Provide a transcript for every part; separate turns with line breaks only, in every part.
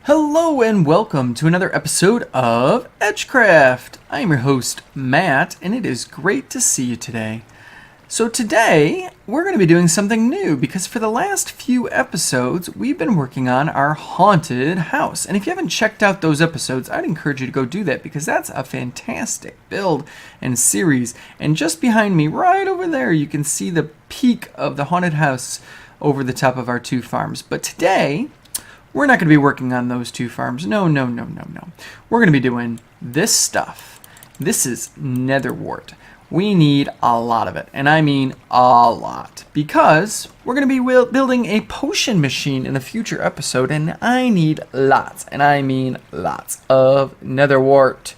Hello and welcome to another episode of EdgeCraft. I am your host, Matt, and it is great to see you today. So today, we're going to be doing something new because for the last few episodes, we've been working on our haunted house. And if you haven't checked out those episodes, I'd encourage you to go do that because that's a fantastic build and series. And just behind me, right over there, you can see the peak of the haunted house over the top of our two farms. But today, we're not going to be working on those two farms. No. We're going to be doing this stuff. This is Netherwart. We need a lot of it, and I mean a lot, because we're going to be building a potion machine in a future episode, and I need lots, and I mean lots of Netherwart.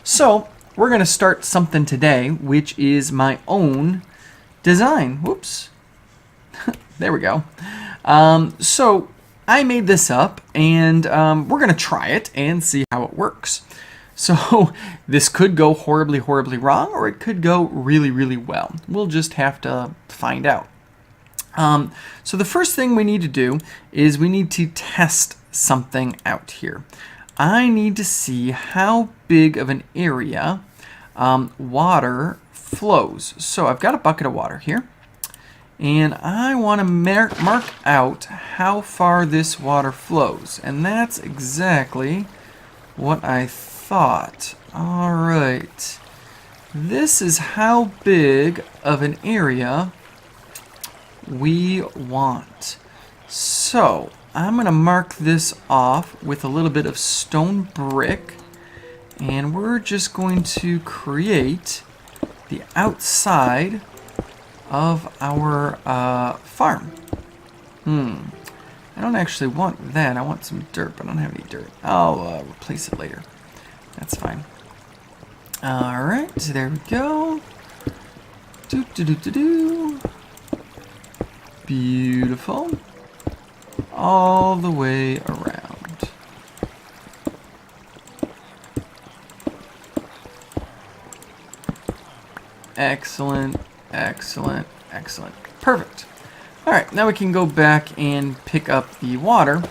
So we're going to start something today, which is my own design. Whoops. There we go. So I made this up, and we're going to try it and see how it works. So this could go horribly wrong, or it could go really well. We'll just have to find out. So the first thing we need to do is we need to test something out here. I need to see how big of an area water flows. So I've got a bucket of water here. And I want to mark out how far this water flows. And that's exactly what I thought. Alright. This is how big of an area we want. So, I'm going to mark this off with a little bit of stone brick. And we're just going to create the outside of our farm. I don't actually want that. I want some dirt, but I don't have any dirt. I'll replace it later. That's fine. Alright, there we go. Beautiful. All the way around. Excellent. Perfect. Alright, now we can go back and pick up the water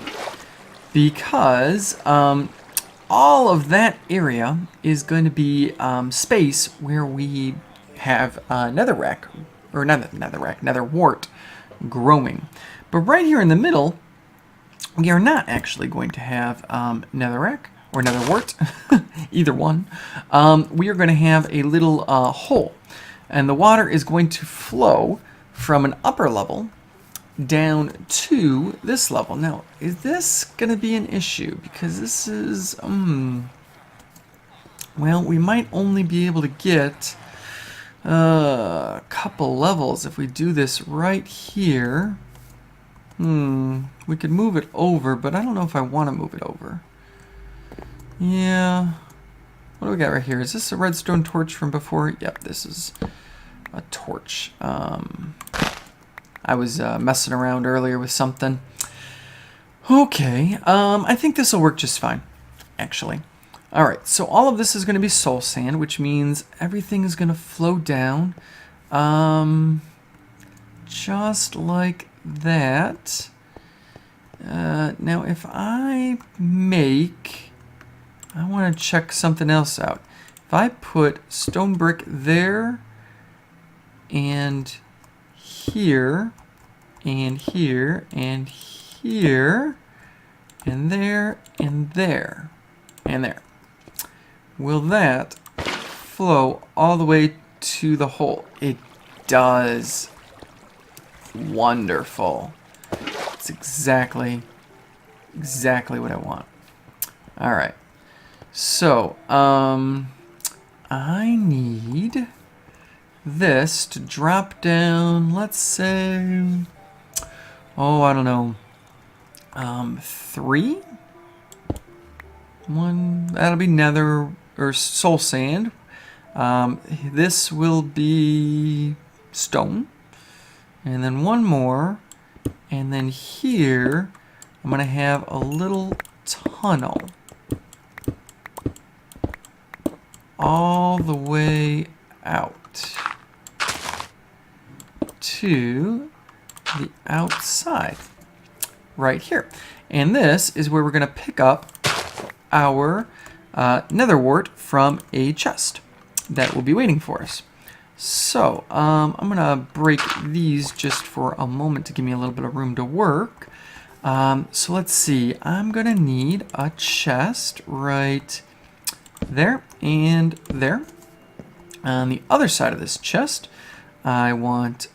because all of that area is going to be space where we have netherrack, or netherwart growing. But right here in the middle, we are not actually going to have netherrack or netherwart, either one. We are going to have a little hole. And the water is going to flow from an upper level down to this level. Now, is this going to be an issue? Because this is, well, we might only be able to get a couple levels if we do this right here. We could move it over, but I don't know if I want to move it over. Yeah. What do we got right here? Is this a redstone torch from before? Yep, this is a torch. I was messing around earlier with something. Okay, I think this will work just fine, actually. Alright, so all of this is going to be soul sand, which means everything is going to flow down. Just like that. Now, if I want to check something else out. If I put stone brick there, and here, and here, and here, and there, and there, and there, will that flow all the way to the hole? It does. Wonderful. It's exactly what I want. Alright. So, I need this to drop down, let's say, I don't know, 3? One, that'll be nether, or soul sand. This will be stone. And then one more. And then here, I'm going to have a little tunnel. All the way out to the outside right here. And this is where we're going to pick up our Netherwart from a chest that will be waiting for us. So I'm going to break these just for a moment to give me a little bit of room to work. So let's see. I'm going to need a chest right there and there. On the other side of this chest, I want,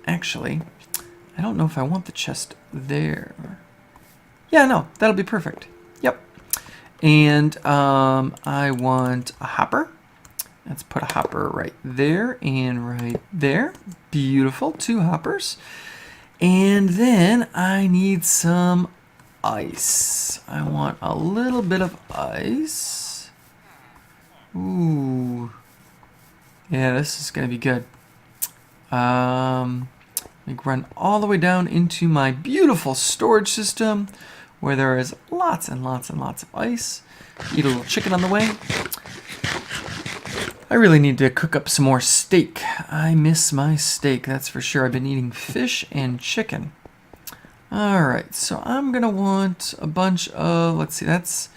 actually, I don't know if I want the chest there. Yeah, no, that'll be perfect. Yep. And I want a hopper. Let's put a hopper right there and right there. Beautiful, 2 hoppers. And then I need some ice. I want a little bit of ice. Ooh. Yeah, this is going to be good. Let me run all the way down into my beautiful storage system where there is lots and lots and lots of ice. Eat a little chicken on the way. I really need to cook up some more steak. I miss my steak, that's for sure. I've been eating fish and chicken. Alright, so I'm going to want a bunch of, let's see, this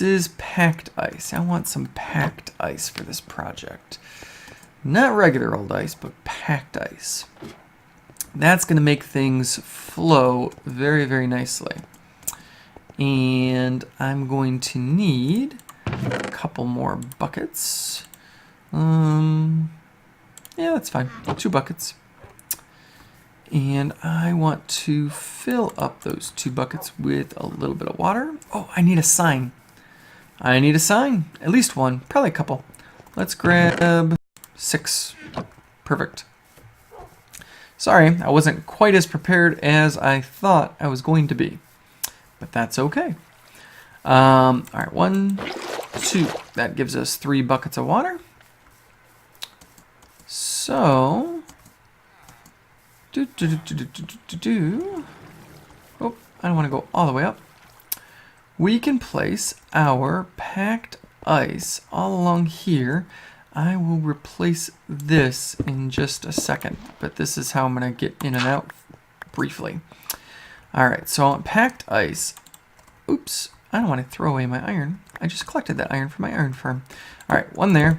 is packed ice. I want some packed ice for this project. Not regular old ice, but packed ice. That's going to make things flow very, very nicely. And I'm going to need a couple more buckets. Yeah, that's fine. 2 buckets. And I want to fill up those 2 buckets with a little bit of water. Oh, I need a sign. I need a sign. At least one. Probably a couple. Let's grab 6. Perfect. Sorry, I wasn't quite as prepared as I thought I was going to be. But that's okay. All right, 1, 2. That gives us 3 buckets of water. So, oh, I don't want to go all the way up. We can place our packed ice all along here. I will replace this in just a second, but this is how I'm going to get in and out briefly. All right, so on packed ice. Oops, I don't want to throw away my iron. I just collected that iron from my iron farm. All right, 1 there.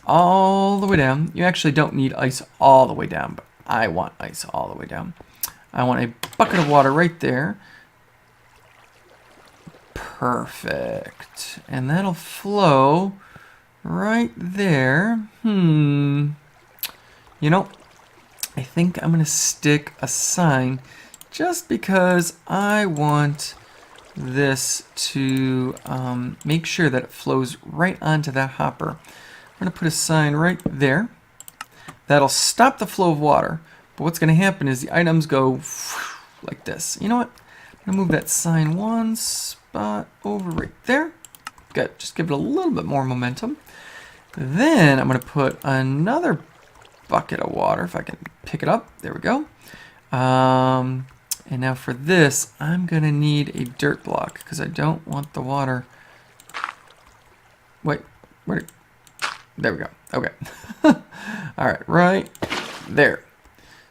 All the way down. You actually don't need ice all the way down, but I want ice all the way down. I want a bucket of water right there. Perfect. And that'll flow right there. You know, I think I'm going to stick a sign just because I want this to make sure that it flows right onto that hopper. I'm going to put a sign right there. That'll stop the flow of water. But what's going to happen is the items go like this. You know what? I'm going to move that sign 1 spot over right there. Good. Just give it a little bit more momentum. Then I'm going to put another bucket of water, if I can pick it up. There we go. And now for this, I'm going to need a dirt block because I don't want the water. Wait, where? There we go. Okay. All right, right there.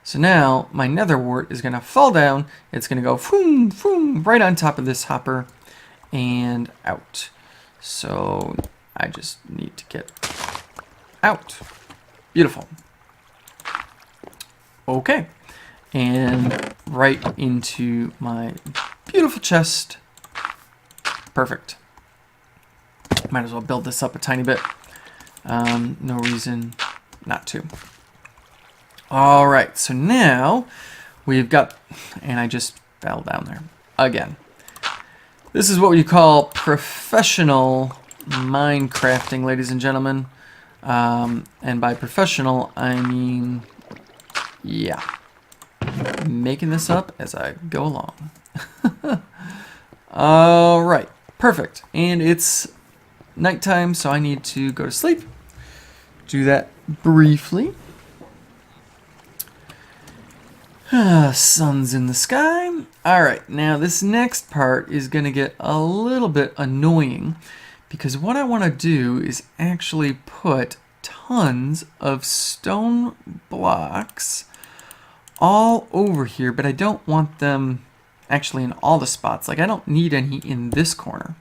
So now my Netherwart is going to fall down. It's going to go foom, foom, right on top of this hopper and out. So I just need to get out. Beautiful. Okay. And right into my beautiful chest. Perfect. Might as well build this up a tiny bit. No reason not to. All right, so now we've got, and I just fell down there again. This is what we call professional Minecrafting, ladies and gentlemen. And by professional, I mean, yeah, making this up as I go along. All right, perfect. And it's nighttime, so I need to go to sleep. Do that briefly. Sun's in the sky. All right, now this next part is going to get a little bit annoying because what I want to do is actually put tons of stone blocks all over here, but I don't want them actually in all the spots. Like I don't need any in this corner,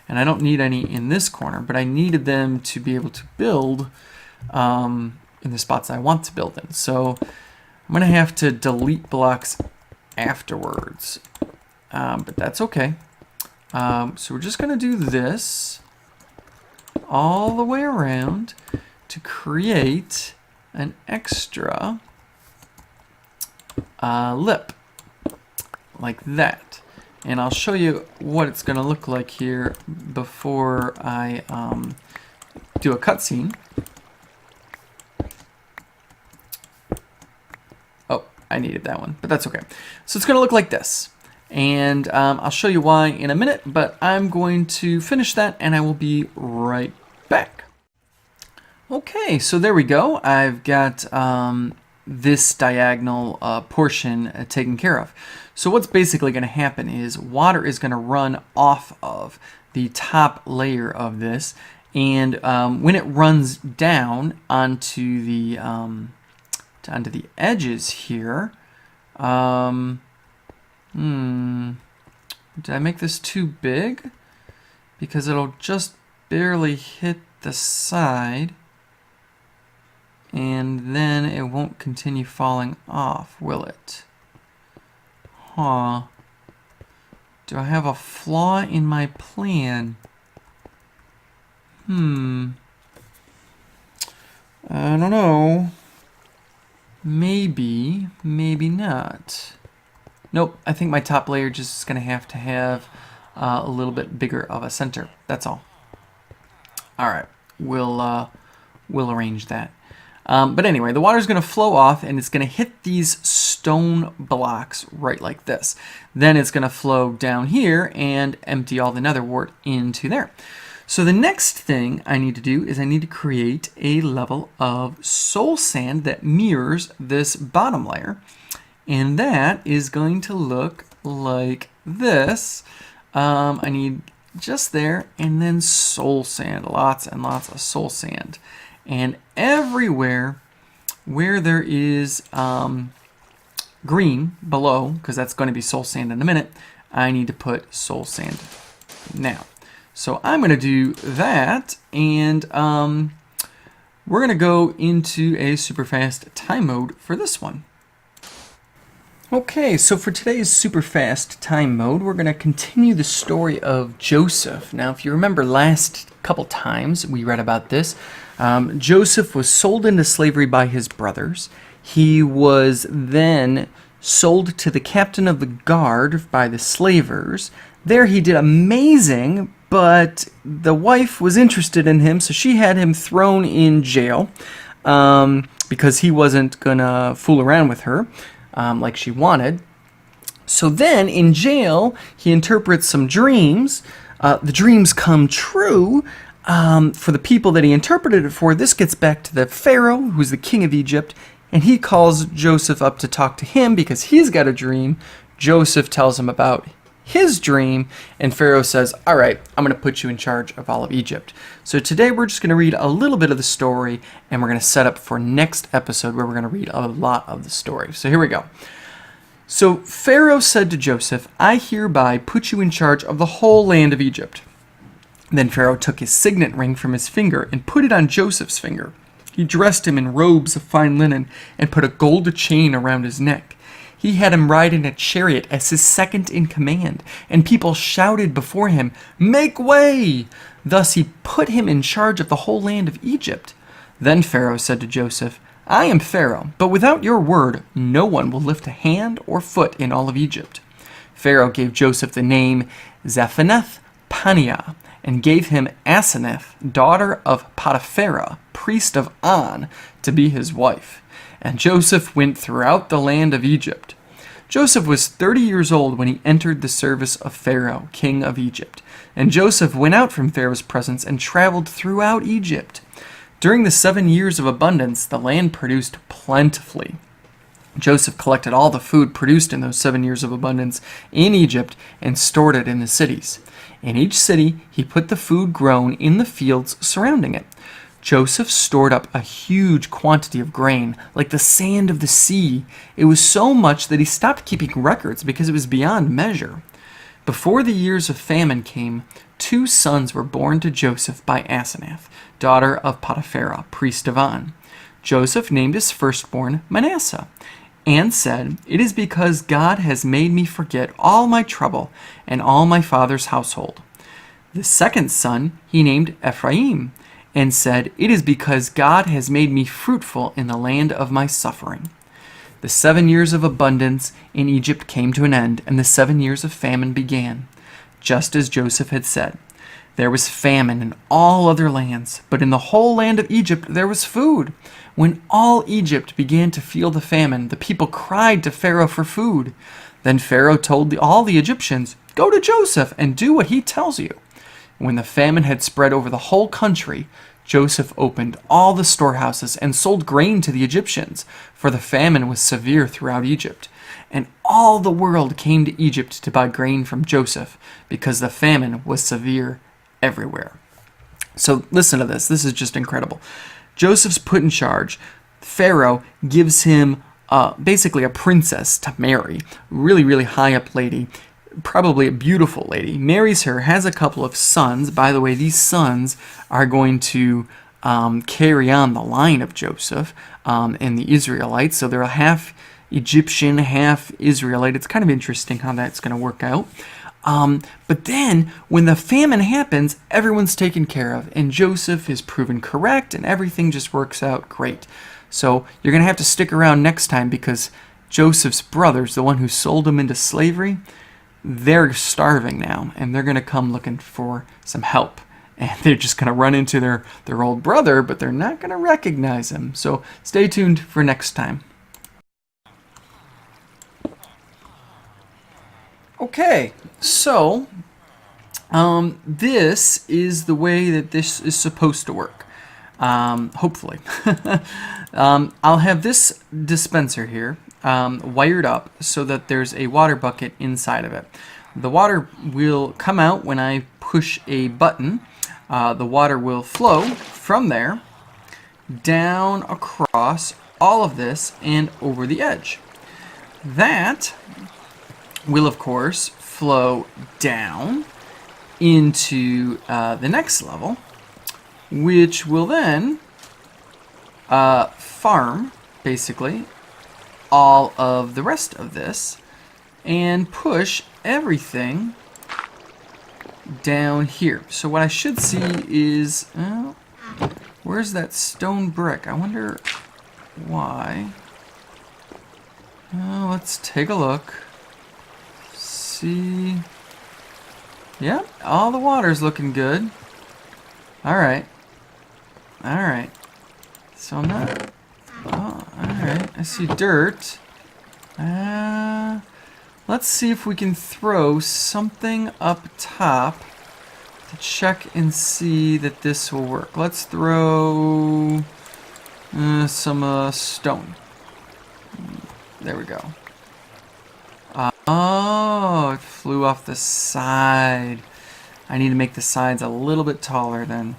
and I don't need any in this corner, but I needed them to be able to build in the spots I want to build in. So I'm gonna have to delete blocks afterwards, but that's okay. So we're just gonna do this all the way around to create an extra lip like that. And I'll show you what it's going to look like here before I do a cutscene. Oh, I needed that one, but that's okay. So it's going to look like this. And I'll show you why in a minute, but I'm going to finish that and I will be right back. Okay, so there we go. I've got this diagonal portion taken care of. So what's basically going to happen is water is going to run off of the top layer of this, and when it runs down onto the edges here, did I make this too big? Because it'll just barely hit the side, and then it won't continue falling off, will it? Huh. Do I have a flaw in my plan? I don't know. Maybe, maybe not. Nope, I think my top layer just is going to have a little bit bigger of a center. That's all. Alright, we'll arrange that. But anyway, the water's going to flow off and it's going to hit these stone blocks right like this. Then it's going to flow down here and empty all the netherwart into there. So the next thing I need to do is I need to create a level of soul sand that mirrors this bottom layer. And that is going to look like this. I need just there, and then soul sand, lots and lots of soul sand. And everywhere where there is green below, because that's going to be soul sand in a minute, I need to put soul sand now. So I'm going to do that, and we're going to go into a super fast time mode for this one. Okay, so for today's super fast time mode, we're going to continue the story of Joseph. Now, if you remember last couple times we read about this, Joseph was sold into slavery by his brothers. He was then sold to the captain of the guard by the slavers. There he did amazing, but the wife was interested in him, so she had him thrown in jail because he wasn't going to fool around with her like she wanted. So then in jail, he interprets some dreams. The dreams come true. For the people that he interpreted it for, this gets back to the Pharaoh, who's the king of Egypt, and he calls Joseph up to talk to him because he's got a dream. Joseph tells him about his dream, and Pharaoh says, all right, I'm going to put you in charge of all of Egypt. So today we're just going to read a little bit of the story, and we're going to set up for next episode where we're going to read a lot of the story. So here we go. So Pharaoh said to Joseph, I hereby put you in charge of the whole land of Egypt. Then Pharaoh took his signet ring from his finger and put it on Joseph's finger. He dressed him in robes of fine linen and put a gold chain around his neck. He had him ride in a chariot as his second in command, and people shouted before him, make way! Thus he put him in charge of the whole land of Egypt. Then Pharaoh said to Joseph, I am Pharaoh, but without your word, no one will lift a hand or foot in all of Egypt. Pharaoh gave Joseph the name Zaphenath-Paneah, and gave him Asenath, daughter of Potipharah, priest of On, to be his wife. And Joseph went throughout the land of Egypt. Joseph was 30 years old when he entered the service of Pharaoh, king of Egypt. And Joseph went out from Pharaoh's presence and traveled throughout Egypt. During the 7 years of abundance, the land produced plentifully. Joseph collected all the food produced in those 7 years of abundance in Egypt and stored it in the cities. In each city, he put the food grown in the fields surrounding it. Joseph stored up a huge quantity of grain, like the sand of the sea. It was so much that he stopped keeping records because it was beyond measure. Before the years of famine came, 2 sons were born to Joseph by Asenath, daughter of Potipharah, priest of On. Joseph named his firstborn Manasseh, and said, "It is because God has made me forget all my trouble and all my father's household." The second son he named Ephraim, and said, "It is because God has made me fruitful in the land of my suffering." The 7 years of abundance in Egypt came to an end, and the 7 years of famine began, just as Joseph had said. There was famine in all other lands, but in the whole land of Egypt there was food. When all Egypt began to feel the famine, the people cried to Pharaoh for food. Then Pharaoh told all the Egyptians, "Go to Joseph and do what he tells you." When the famine had spread over the whole country, Joseph opened all the storehouses and sold grain to the Egyptians, for the famine was severe throughout Egypt. And all the world came to Egypt to buy grain from Joseph, because the famine was severe everywhere. So listen to this. This is just incredible. Joseph's put in charge. Pharaoh gives him basically a princess to marry. Really, really high up lady. Probably a beautiful lady. Marries her, has a couple of sons. By the way, these sons are going to carry on the line of Joseph and the Israelites. So they're half Egyptian, half Israelite. It's kind of interesting how that's going to work out. But then, when the famine happens, everyone's taken care of, and Joseph is proven correct, and everything just works out great. So you're going to have to stick around next time, because Joseph's brothers, the one who sold him into slavery, they're starving now, and they're going to come looking for some help. And they're just going to run into their old brother, but they're not going to recognize him. So stay tuned for next time. Okay, so this is the way that this is supposed to work. Hopefully. I'll have this dispenser here wired up so that there's a water bucket inside of it. The water will come out when I push a button. The water will flow from there down across all of this and over the edge. That will, of course, flow down into the next level, which will then farm, basically, all of the rest of this and push everything down here. So what I should see is, where's that stone brick? I wonder why. Let's take a look. See. Yep, all the water's looking good. Alright. Alright. So I'm not... Oh, alright. I see dirt. Let's see if we can throw something up top to check and see that this will work. Let's throw some stone. There we go. Oh, it flew off the side. I need to make the sides a little bit taller then.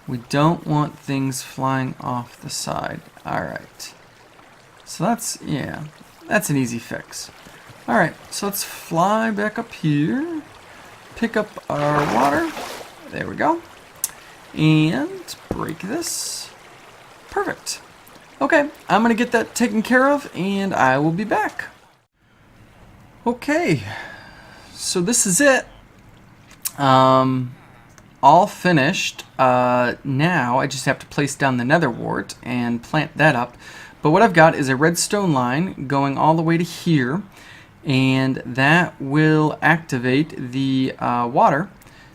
We don't want things flying off the side. Alright. So that's an easy fix. Alright, so let's fly back up here. Pick up our water. There we go. And break this. Perfect. Okay, I'm going to get that taken care of, and I will be back. Okay, so this is it. All finished. Now I just have to place down the Netherwart and plant that up. But what I've got is a redstone line going all the way to here, and that will activate the water.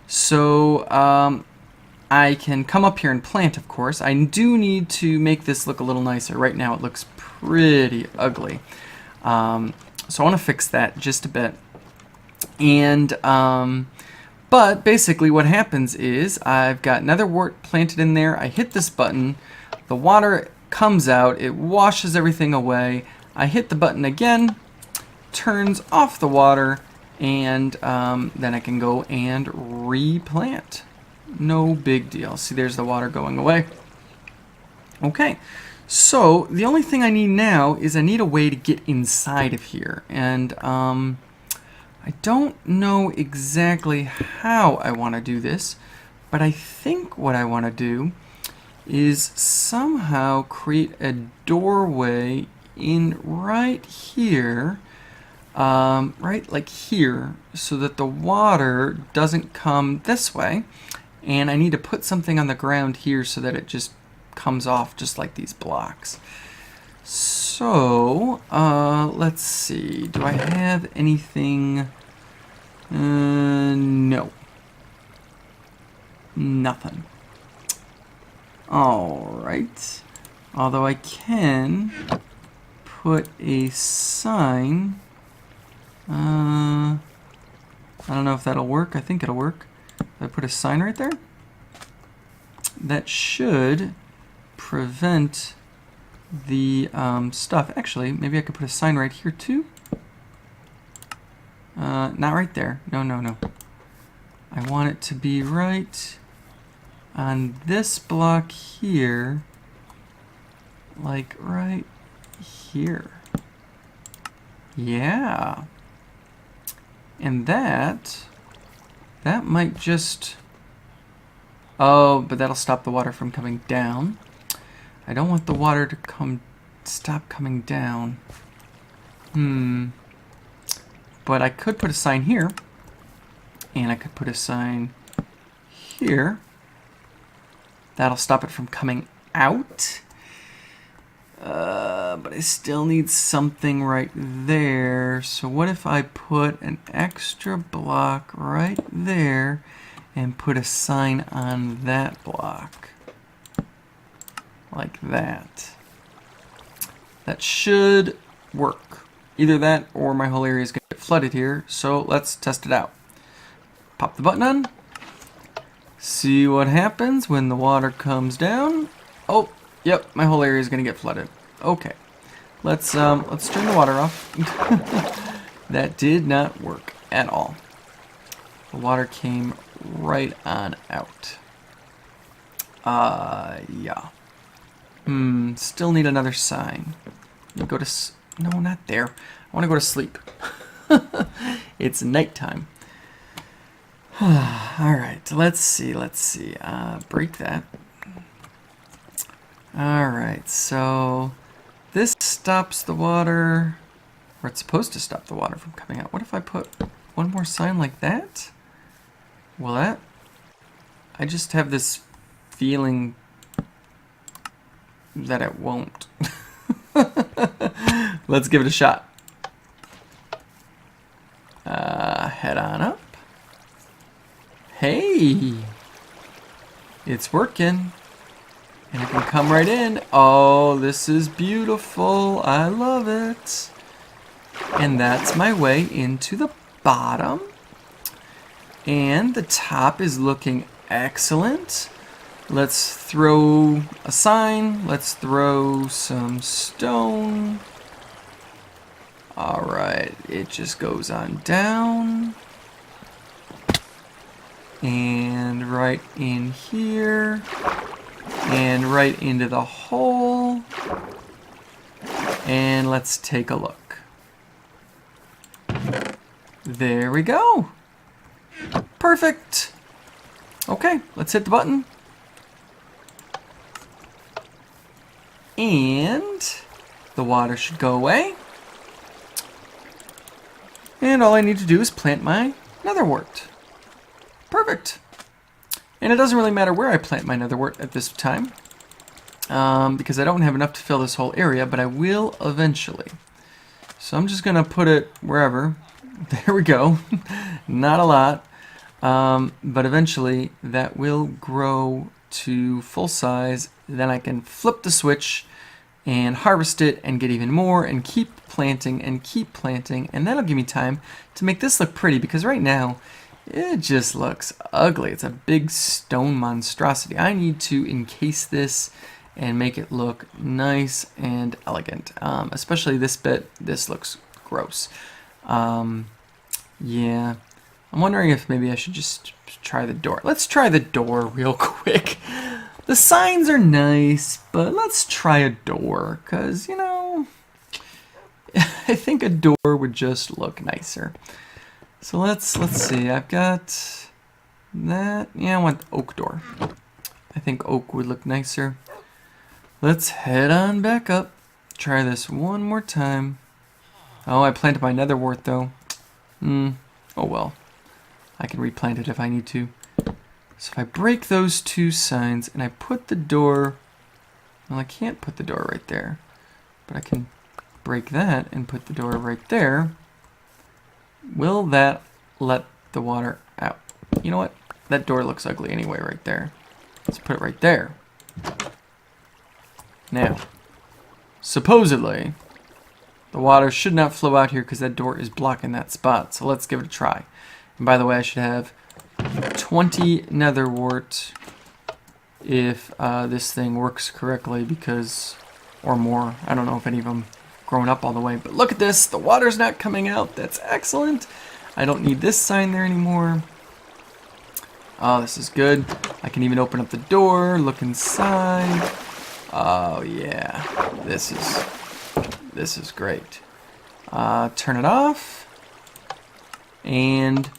So I can come up here and plant, of course. I do need to make this look a little nicer. Right now it looks pretty ugly. So I want to fix that just a bit. And, but basically what happens is I've got Netherwart planted in there. I hit this button. The water comes out. It washes everything away. I hit the button again. Turns off the water. And then I can go and replant. No big deal. See, there's the water going away. Okay, so the only thing I need now is I need a way to get inside of here. And I don't know exactly how I want to do this, but I think what I want to do is somehow create a doorway in right here, right like here, so that the water doesn't come this way. And I need to put something on the ground here so that it just comes off just like these blocks. So, let's see. Do I have anything? No. Nothing. Alright. Although I can put a sign. I don't know if that'll work. I think it'll work. If I put a sign right there, that should prevent the stuff. Actually, maybe I could put a sign right here too. Not right there. No, no, no. I want it to be right on this block here, like right here. Yeah. And that might just... Oh, but that'll stop the water from coming down. I don't want the water to stop coming down. But I could put a sign here. And I could put a sign here. That'll stop it from coming out. But I still need something right there. So what if I put an extra block right there and put a sign on that block? Like that. That should work. Either that or my whole area is going to get flooded here. So let's test it out. Pop the button on. See what happens when the water comes down. Oh, yep, my whole area is going to get flooded. Okay. Let's turn the water off. That did not work at all. The water came right on out. Yeah. Still need another sign. Go to... No, not there. I want to go to sleep. It's nighttime. Alright, let's see. Break that. Alright, so... This stops the water... Or it's supposed to stop the water from coming out. What if I put one more sign like that? Will that... I just have this feeling that it won't. Let's give it a shot. Head on up. Hey! It's working. And I can come right in. Oh, this is beautiful. I love it. And that's my way into the bottom. And the top is looking excellent. Let's throw a sign. Let's throw some stone. Alright, it just goes on down. And right in here. And right into the hole. And let's take a look. There we go. Perfect. Okay, let's hit the button. And the water should go away. And all I need to do is plant my netherwort. Perfect. And it doesn't really matter where I plant my netherwort at this time, because I don't have enough to fill this whole area, but I will eventually. So I'm just going to put it wherever. There we go. Not a lot. But eventually that will grow to full size. Then I can flip the switch and harvest it and get even more and keep planting and keep planting. And that'll give me time to make this look pretty, because right now it just looks ugly. It's a big stone monstrosity. I need to encase this and make it look nice and elegant. Especially this bit. This looks gross. Yeah. I'm wondering if maybe I should just try the door. Let's try the door real quick. The signs are nice, but let's try a door, because, you know, I think a door would just look nicer. So let's see. I've got that. Yeah, I want the oak door. I think oak would look nicer. Let's head on back up. Try this one more time. Oh, I planted my netherwart though. Oh well. I can replant it if I need to. So if I break those two signs and I put the door... Well, I can't put the door right there. But I can break that and put the door right there. Will that let the water out? You know what? That door looks ugly anyway right there. Let's put it right there. Now, supposedly, the water should not flow out here because that door is blocking that spot. So let's give it a try. And by the way, I should have 20 netherwart if this thing works correctly, because, or more. I don't know if any of them grown up all the way. But look at this. The water's not coming out. That's excellent. I don't need this sign there anymore. Oh, this is good. I can even open up the door, look inside. Oh yeah, this is great. Turn it off, and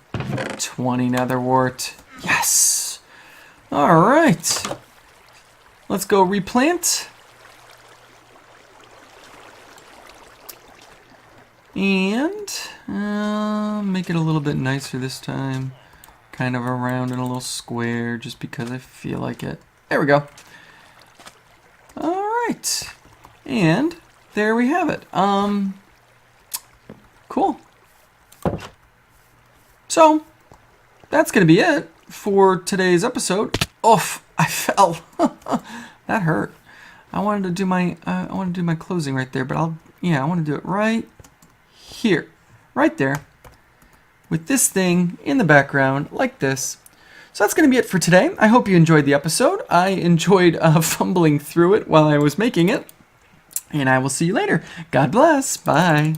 20 netherwart. Yes. All right. Let's go replant. And make it a little bit nicer this time. Kind of around in a little square, just because I feel like it. There we go. Alright. And there we have it. Cool. So, that's going to be it for today's episode. Oof, I fell. That hurt. I wanted to do my closing right there, but I want to do it right here. Right there. With this thing in the background, like this. So that's going to be it for today. I hope you enjoyed the episode. I enjoyed fumbling through it while I was making it. And I will see you later. God bless. Bye.